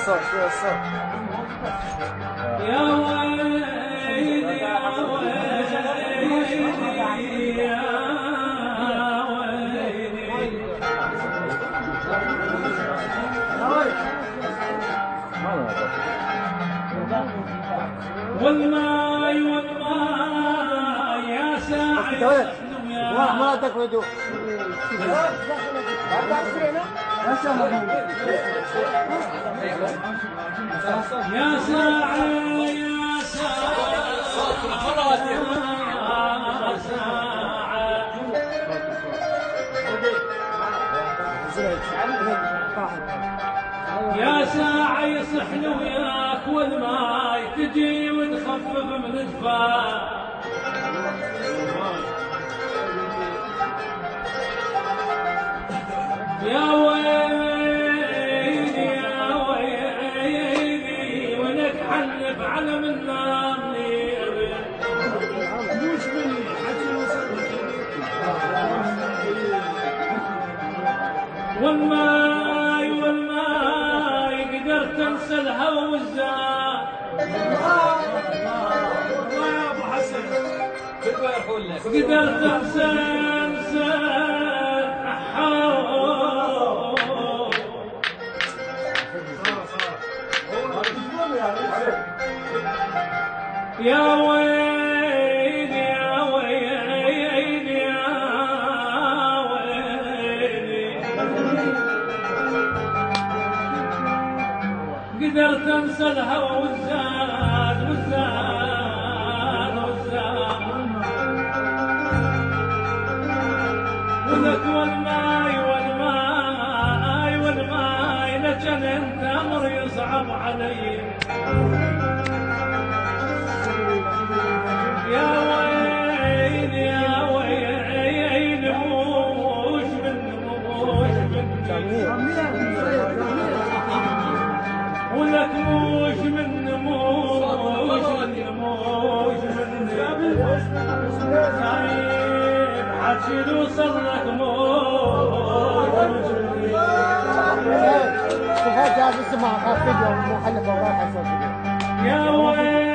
الصوت شوية الصوت. يا ويلي يا ويلي يا والماي والماي يا ساعي ما تقعدوا يا ساعي يا ساعي يا ساعي يصحن وياك والماي تجي وتخفف من جفاك يا ويلي يا ويلي ولك حلف على من نامني والماي والماي قدرت انسى الهوى والزاد يا ابو حسن قدرت انسى يا ويلي يا ويلي يا ويلي قدرت انسى الهوى والزاد والزاد والزاد ولك والماي والماي والماي لجل انت امر يصعب علي يا ويلي يا ويلي موش من ولك موش من سعيد حتشيل وصلك موش شوفها جاهز اسمع خاف فيديو محلفة ورايح صوت يا ويلي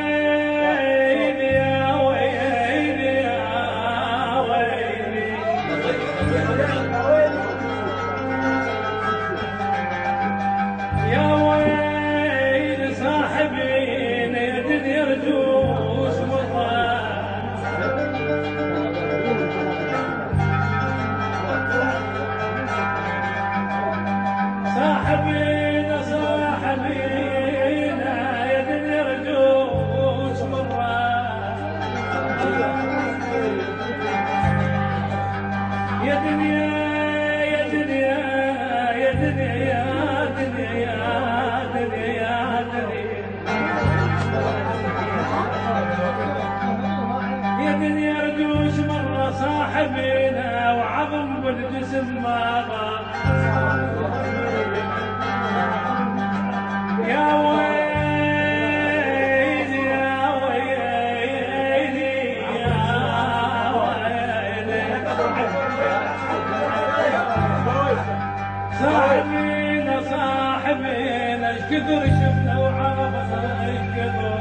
يا ويل صاحبين يا دنيا رجوس صاحبين صاحبين يا دنيا رجوس يا دنيا يا دنيا يا دنيا يا دنيا رجوش مرة صاحبنا وعظم بالجسم ما غاب يا ويلي يا ويلي يا ويلي صاحبنا صاحبنا ايش كثر شفنا وعرفنا ايش كثر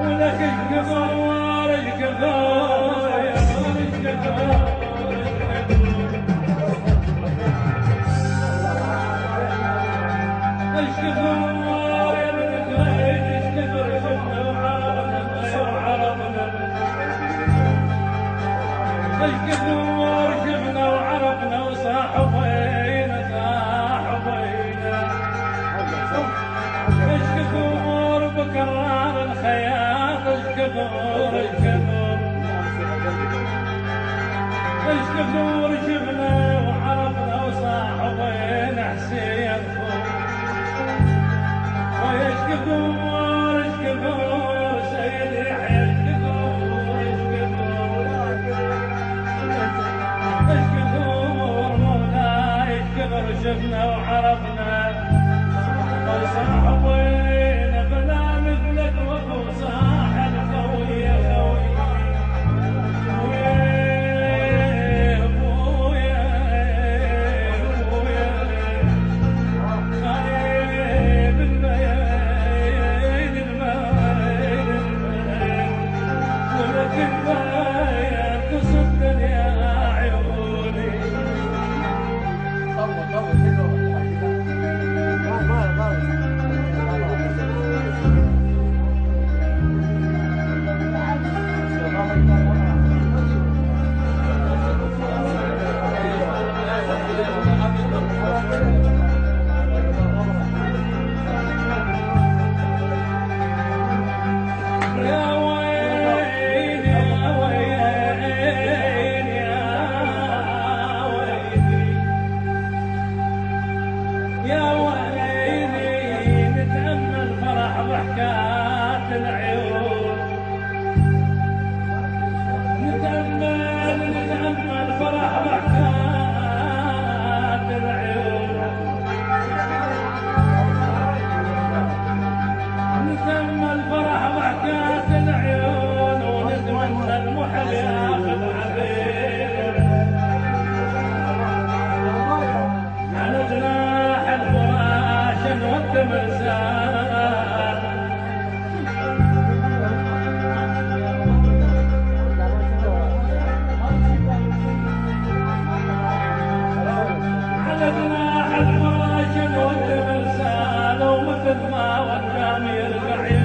ولك ايش كثر ايش كثر ايش كثر ايش كثر يا بنت ايش كثر شفنا وعرفنا ايش كثر شفنا وعرفنا وصاحبينا صاحبينا ايش كثر بكرار الخياط ايش كثر ايش كثر ايش كثر شفنا وعرفنا وصاحبينا حسين ايش كثر سيد يحيى ايش كثر مولاي ايش كثر شفنا وعرفنا وصاحبينا بلا مثلك وابو صاحب خوي يا خوي ابويا ابويا ما والدام يرجع